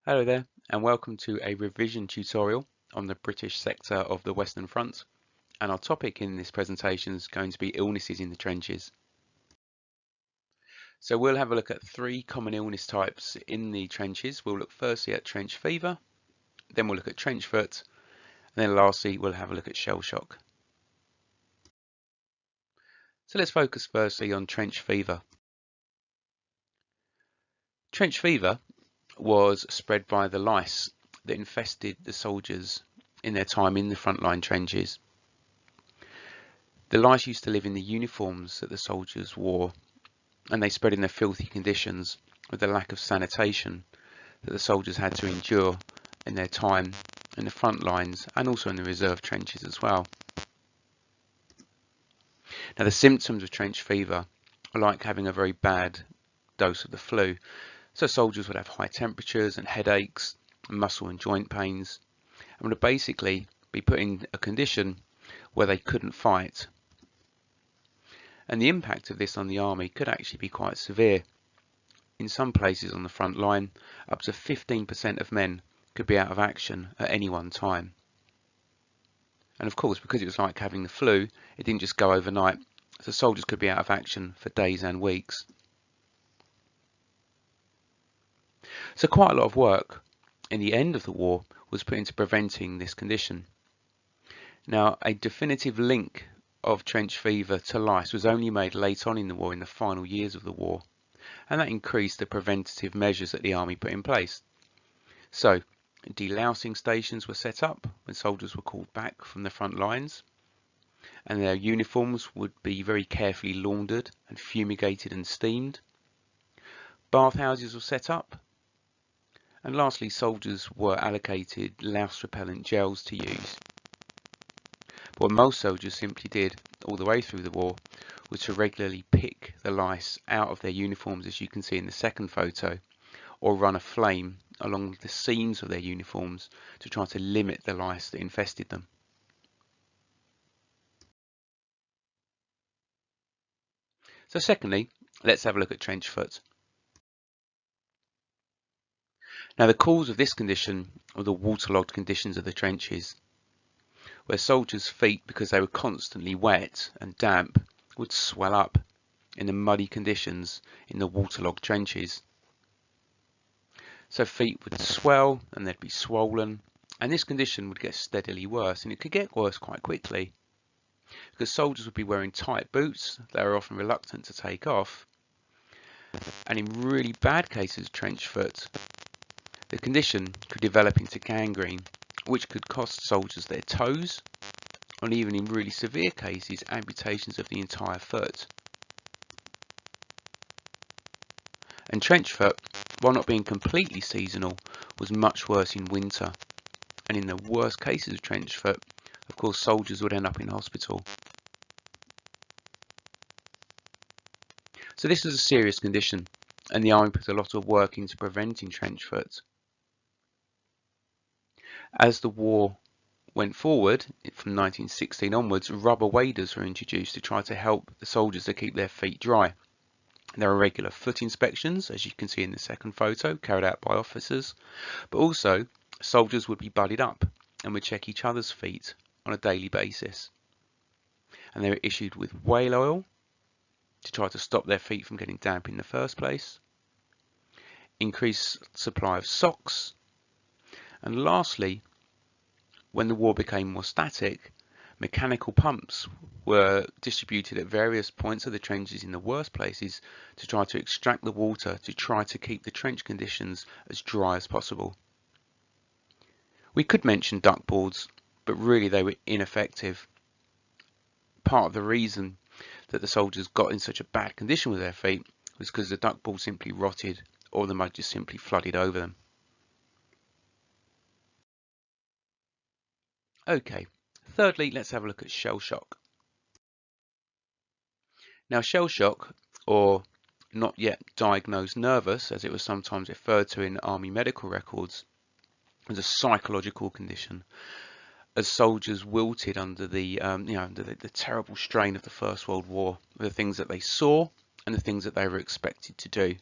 Hello there, and welcome to a revision tutorial on the British sector of the Western Front. And our topic in this presentation is going to be illnesses in the trenches. So we'll have a look at three common illness types in the trenches. We'll look firstly at trench fever, then we'll look at trench foot, and then lastly we'll have a look at shell shock. So let's focus firstly on trench fever. Trench fever was spread by the lice that infested the soldiers in their time in the frontline trenches. The lice used to live in the uniforms that the soldiers wore, and they spread in their filthy conditions with the lack of sanitation that the soldiers had to endure in their time in the front lines and also in the reserve trenches as well. Now the symptoms of trench fever are like having a very bad dose of the flu. So soldiers would have high temperatures and headaches, and muscle and joint pains, and would basically be put in a condition where they couldn't fight. And the impact of this on the army could actually be quite severe. In some places on the front line, up to 15% of men could be out of action at any one time. And of course, because it was like having the flu, it didn't just go overnight, so soldiers could be out of action for days and weeks. So quite a lot of work in the end of the war was put into preventing this condition. Now, a definitive link of trench fever to lice was only made late on in the war, in the final years of the war, and that increased the preventative measures that the army put in place. So delousing stations were set up when soldiers were called back from the front lines, and their uniforms would be very carefully laundered and fumigated and steamed. Bathhouses were set up, and lastly soldiers were allocated louse repellent gels to use. But what most soldiers simply did all the way through the war was to regularly pick the lice out of their uniforms, as you can see in the second photo, or run a flame along the seams of their uniforms to try to limit the lice that infested them. So secondly, let's have a look at trench foot. Now the cause of this condition were the waterlogged conditions of the trenches, where soldiers' feet, because they were constantly wet and damp, would swell up in the muddy conditions in the waterlogged trenches. So feet would swell and they'd be swollen, and this condition would get steadily worse, and it could get worse quite quickly because soldiers would be wearing tight boots they were often reluctant to take off, and in really bad cases of trench foot, the condition could develop into gangrene, which could cost soldiers their toes, and even in really severe cases, amputations of the entire foot. And trench foot, while not being completely seasonal, was much worse in winter. And in the worst cases of trench foot, of course, soldiers would end up in hospital. So this was a serious condition, and the army put a lot of work into preventing trench foot. As the war went forward, from 1916 onwards, rubber waders were introduced to try to help the soldiers to keep their feet dry. There are regular foot inspections, as you can see in the second photo, carried out by officers, but also soldiers would be buddied up and would check each other's feet on a daily basis. And they were issued with whale oil to try to stop their feet from getting damp in the first place, increased supply of socks, and lastly, when the war became more static, mechanical pumps were distributed at various points of the trenches in the worst places to try to extract the water to try to keep the trench conditions as dry as possible. We could mention duckboards, but really they were ineffective. Part of the reason that the soldiers got in such a bad condition with their feet was because the duckboard simply rotted or the mud just simply flooded over them. Okay, thirdly, let's have a look at shell shock. Now shell shock, or not yet diagnosed nervous, as it was sometimes referred to in army medical records, was a psychological condition as soldiers wilted under the terrible strain of the First World War, the things that they saw and the things that they were expected to do.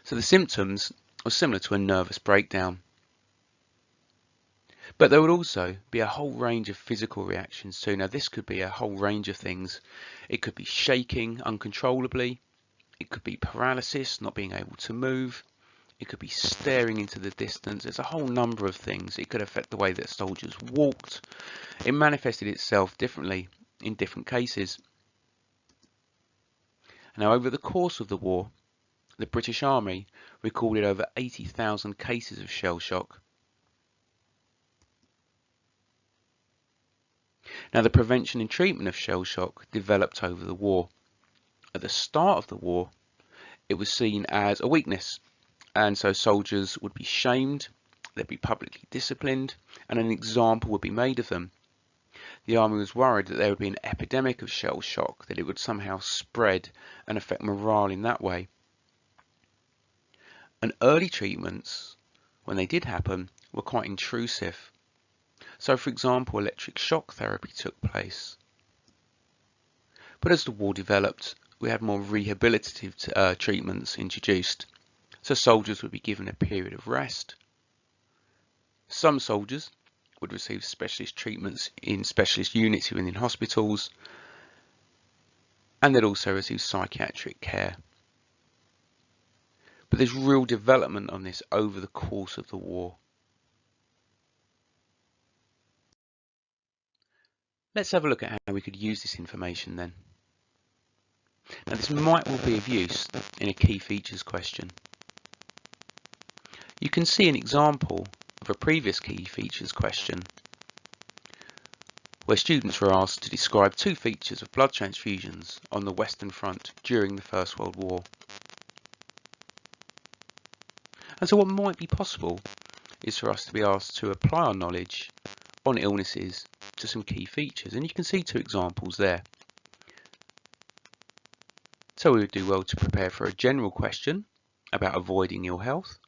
So the symptoms or similar to a nervous breakdown. But there would also be a whole range of physical reactions too. Now this could be a whole range of things. It could be shaking uncontrollably. It could be paralysis, not being able to move. It could be staring into the distance. There's a whole number of things. It could affect the way that soldiers walked. It manifested itself differently in different cases. Now over the course of the war, the British Army recorded over 80,000 cases of shell shock. Now the prevention and treatment of shell shock developed over the war. At the start of the war, it was seen as a weakness, and so soldiers would be shamed, they'd be publicly disciplined, and an example would be made of them. The army was worried that there would be an epidemic of shell shock, that it would somehow spread and affect morale in that way. And early treatments, when they did happen, were quite intrusive. So for example, electric shock therapy took place. But as the war developed, we had more rehabilitative treatments introduced. So soldiers would be given a period of rest. Some soldiers would receive specialist treatments in specialist units within hospitals, and they'd also receive psychiatric care. But there's real development on this over the course of the war. Let's have a look at how we could use this information then. Now this might well be of use in a key features question. You can see an example of a previous key features question where students were asked to describe two features of blood transfusions on the Western Front during the First World War. And so what might be possible is for us to be asked to apply our knowledge on illnesses to some key features, and you can see two examples there. So we would do well to prepare for a general question about avoiding ill health,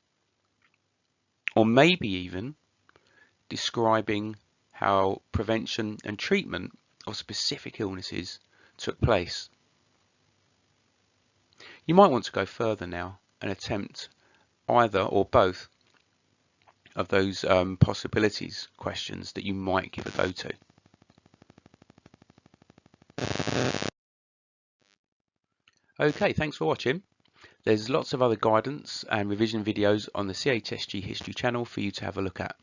or maybe even describing how prevention and treatment of specific illnesses took place. You might want to go further now and attempt either or both of those possibilities questions that you might give a go to. Okay, thanks for watching. There's lots of other guidance and revision videos on the CHSG History channel for you to have a look at.